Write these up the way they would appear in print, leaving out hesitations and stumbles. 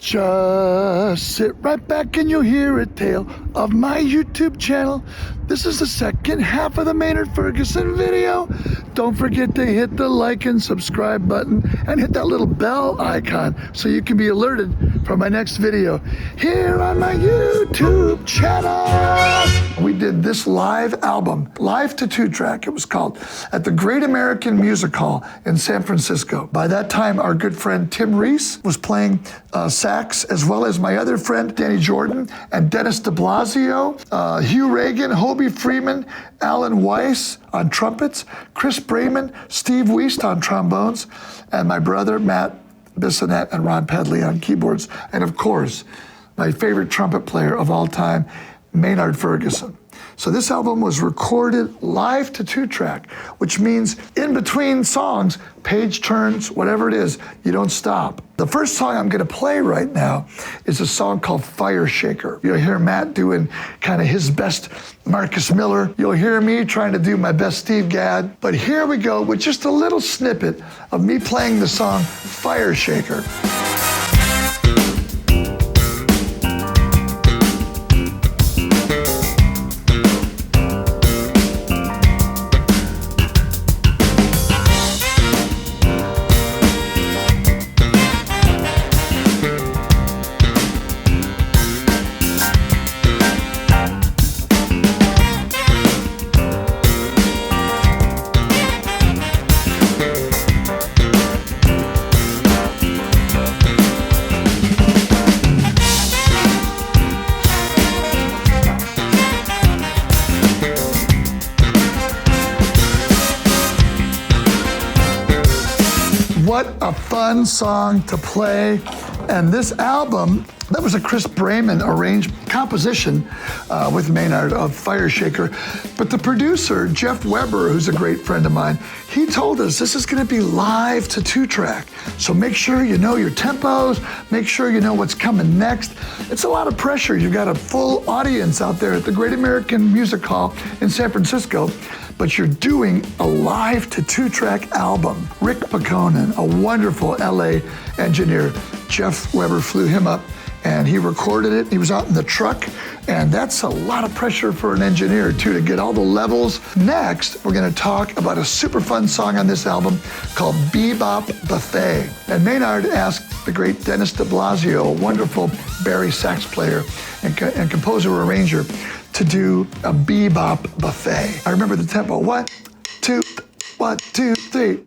Just sit right back and you'll hear a tale of my YouTube channel. This is the second half of the Maynard Ferguson video. Don't forget to hit the like and subscribe button and hit that little bell icon so you can be alerted for my next video here on my YouTube channel. We did this live album, live to 2-track, it was called, at the Great American Music Hall in San Francisco. By that time, our good friend Tim Reese was playing sax, as well as my other friend Danny Jordan and Dennis de Blasio, Hugh Reagan, Hobie Freeman, Alan Weiss on trumpets, Chris Brayman, Steve Wiest on trombones, and my brother Matt Bissonette and Ron Pedley on keyboards, and of course, my favorite trumpet player of all time, Maynard Ferguson. So this album was recorded live to 2-track, which means in between songs, page turns, whatever it is, you don't stop. The first song I'm gonna play right now is a song called Fire Shaker. You'll hear Matt doing kind of his best Marcus Miller. You'll hear me trying to do my best Steve Gadd. But here we go with just a little snippet of me playing the song Fire Shaker. What a fun song to play. And this album, that was a Chris Brayman arranged composition with Maynard of Fire Shaker. But the producer, Jeff Weber, who's a great friend of mine, he told us this is gonna be live to 2-track. So make sure you know your tempos, make sure you know what's coming next. It's a lot of pressure. You've got a full audience out there at the Great American Music Hall in San Francisco, but you're doing a live to 2-track album. Rick Paconen, a wonderful LA engineer, Jeff Weber flew him up and he recorded it. He was out in the truck, and that's a lot of pressure for an engineer too, to get all the levels. Next, we're gonna talk about a super fun song on this album called Bebop Buffet. And Maynard asked the great Dennis de Blasio, a wonderful Barry sax player and composer-arranger, to do a bebop buffet. I remember the tempo. 1, 2, 1, 2, 3.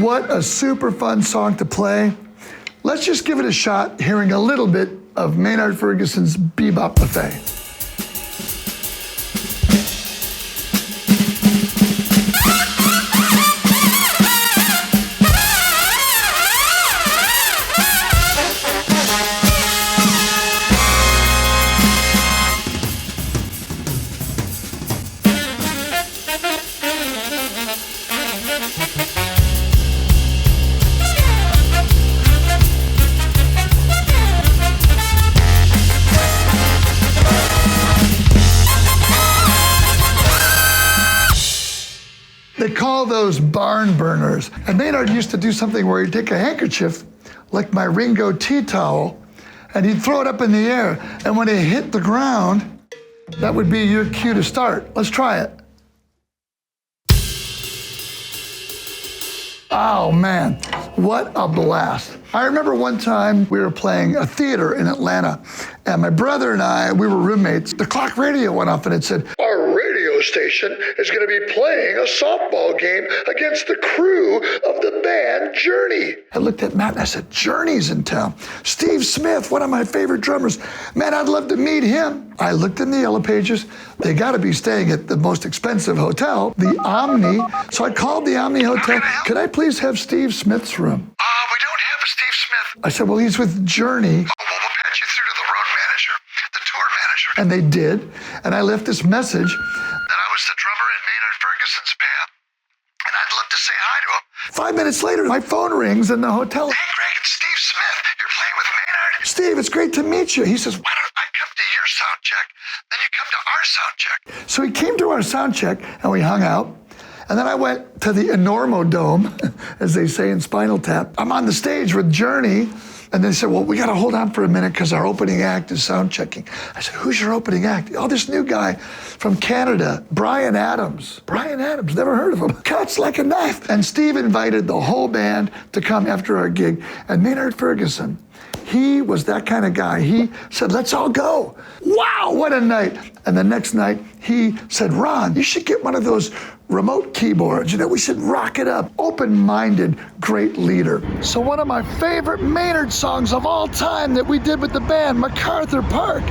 What a super fun song to play. Let's just give it a shot hearing a little bit of Maynard Ferguson's Bebop Buffet. They call those barn burners. And Maynard used to do something where he'd take a handkerchief, like my Ringo tea towel, and he'd throw it up in the air. And when it hit the ground, that would be your cue to start. Let's try it. Oh man, what a blast. I remember one time we were playing a theater in Atlanta, and my brother and I, we were roommates. The clock radio went off and it said, "Our radio station is gonna be playing a softball game against the crew of the band Journey." I looked at Matt and I said, "Journey's in town. Steve Smith, one of my favorite drummers. Man, I'd love to meet him." I looked in the yellow pages. They gotta be staying at the most expensive hotel, the Omni. So I called the Omni Hotel. "Could I please have Steve Smith's room?" We don't have a Steve Smith. I said, "Well, he's with Journey." Oh, well, we'll patch you through to the road manager, the tour manager. And they did. And I left this message. That I was the drummer in Maynard Ferguson's band, to say hi to him. 5 minutes later, my phone rings in the hotel. Hey, Greg, it's Steve Smith. You're playing with Maynard. Steve, it's great to meet you. He says, Why don't I come to your sound check, then you come to our sound check? so he came to our sound check and we hung out. And then I went to the Enormo Dome, as they say in Spinal Tap. I'm on the stage with Journey. And they said, well, we got to hold on for a minute because our opening act is sound checking. I said, who's your opening act? Oh, this new guy from Canada, Brian Adams. Brian Adams, never heard of him. Cuts like a knife. And Steve invited the whole band to come after our gig. And Maynard Ferguson, he was that kind of guy. He said, let's all go. Wow, what a night. And the next night, he said, Ron, you should get one of those remote keyboards. You know, we should rock it up. Open-minded, great leader. So one of my favorite Maynard songs of all time that we did with the band, MacArthur Park.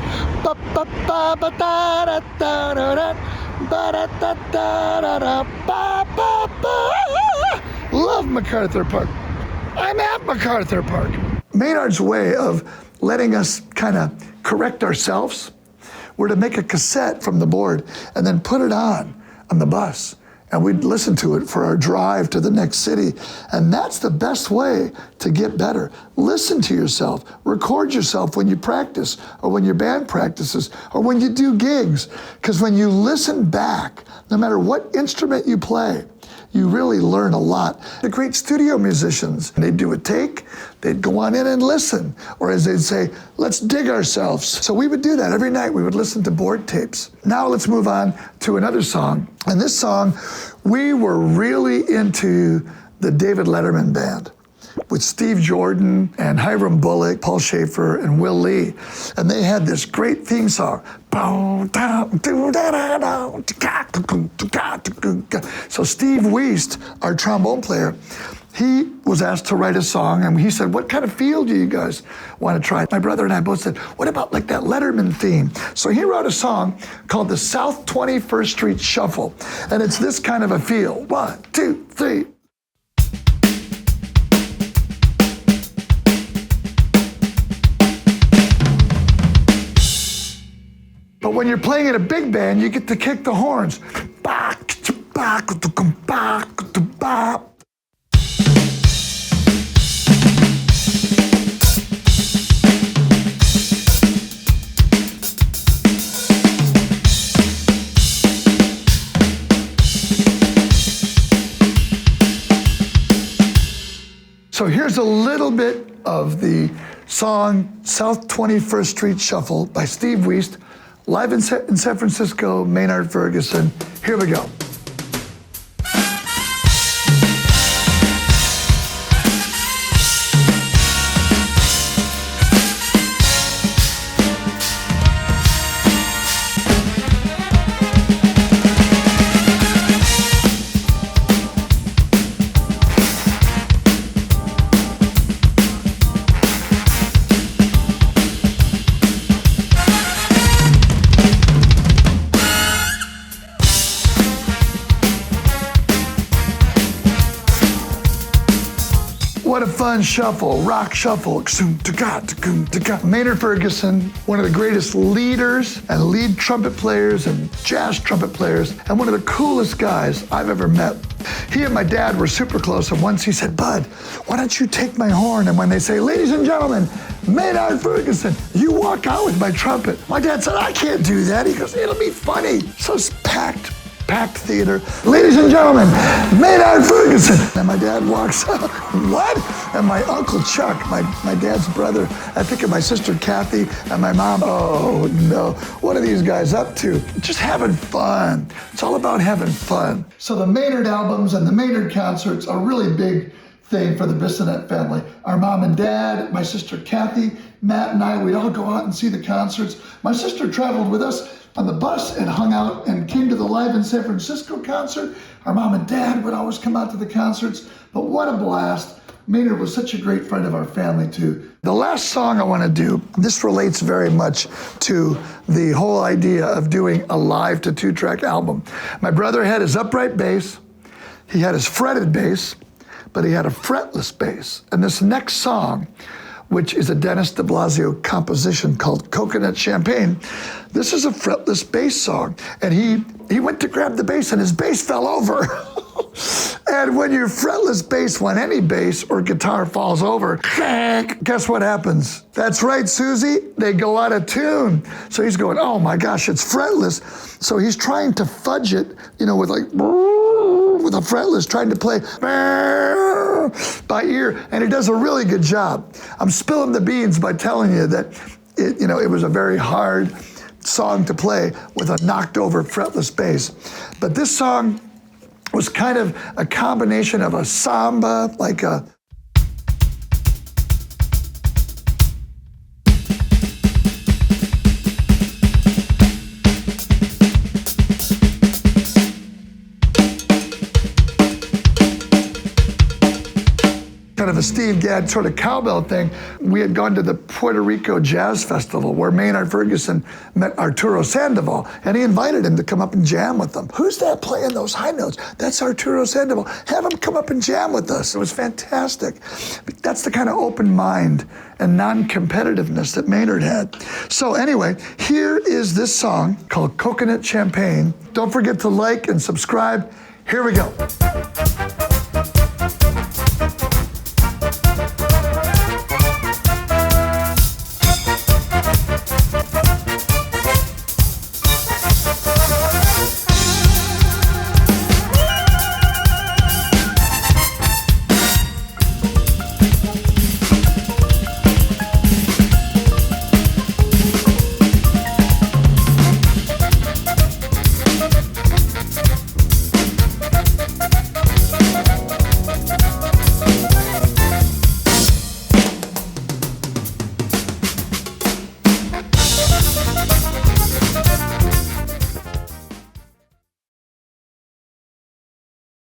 Love MacArthur Park. I'm at MacArthur Park. Maynard's way of letting us kind of correct ourselves were to make a cassette from the board and then put it on the bus. And we'd listen to it for our drive to the next city. And that's the best way to get better. Listen to yourself. Record yourself when you practice, or when your band practices, or when you do gigs. Because when you listen back, no matter what instrument you play, you really learn a lot. The great studio musicians, they'd do a take, they'd go on in and listen. Or as they'd say, let's dig ourselves. So we would do that every night. We would listen to board tapes. Now let's move on to another song. And this song, we were really into the David Letterman Band with Steve Jordan and Hiram Bullock, Paul Schaefer, and Will Lee. And they had this great theme song. So Steve Wiest, our trombone player, he was asked to write a song, and he said, what kind of feel do you guys want to try? My brother and I both said, what about like that Letterman theme? So he wrote a song called the South 21st Street Shuffle, and it's this kind of a feel. 1, 2, 3. But when you're playing in a big band, you get to kick the horns. So here's a little bit of the song South 21st Street Shuffle by Steve Wiest, live in San Francisco, Maynard Ferguson. Here we go. What a fun shuffle, rock shuffle. Maynard Ferguson, one of the greatest leaders and lead trumpet players and jazz trumpet players, and one of the coolest guys I've ever met. He and my dad were super close, and once he said, Bud, why don't you take my horn? And when they say, ladies and gentlemen, Maynard Ferguson, you walk out with my trumpet. My dad said, I can't do that. He goes, it'll be funny. So it's packed theater. Ladies and gentlemen, Maynard Ferguson. And my dad walks out. What? And my Uncle Chuck, my dad's brother, I think of my sister Kathy and my mom. Oh no, what are these guys up to? Just having fun. It's all about having fun. So the Maynard albums and the Maynard concerts are really big thing for the Bissonette family. Our mom and dad, my sister Kathy, Matt and I, we'd all go out and see the concerts. My sister traveled with us on the bus and hung out and came to the Live in San Francisco concert. Our mom and dad would always come out to the concerts, but what a blast. Maynard was such a great friend of our family too. The last song I want to do, this relates very much to the whole idea of doing a live to 2-track album. My brother had his upright bass, he had his fretted bass, but he had a fretless bass. And this next song, which is a Dennis de Blasio composition called Coconut Champagne. This is a fretless bass song. And he went to grab the bass and his bass fell over. And when your fretless bass, when any bass or guitar falls over, guess what happens? That's right, Susie, they go out of tune. So he's going, oh my gosh, it's fretless. So he's trying to fudge it, with with a fretless, trying to play by ear, and he does a really good job. I'm spilling the beans by telling you that it was a very hard song to play with a knocked over fretless bass. But this song was kind of a combination of a samba, like a kind of a Steve Gadd sort of cowbell thing. We had gone to the Puerto Rico Jazz Festival where Maynard Ferguson met Arturo Sandoval, and he invited him to come up and jam with them. Who's that playing those high notes? That's Arturo Sandoval. Have him come up and jam with us. It was fantastic. That's the kind of open mind and non-competitiveness that Maynard had. So anyway, here is this song called Coconut Champagne. Don't forget to like and subscribe. Here we go.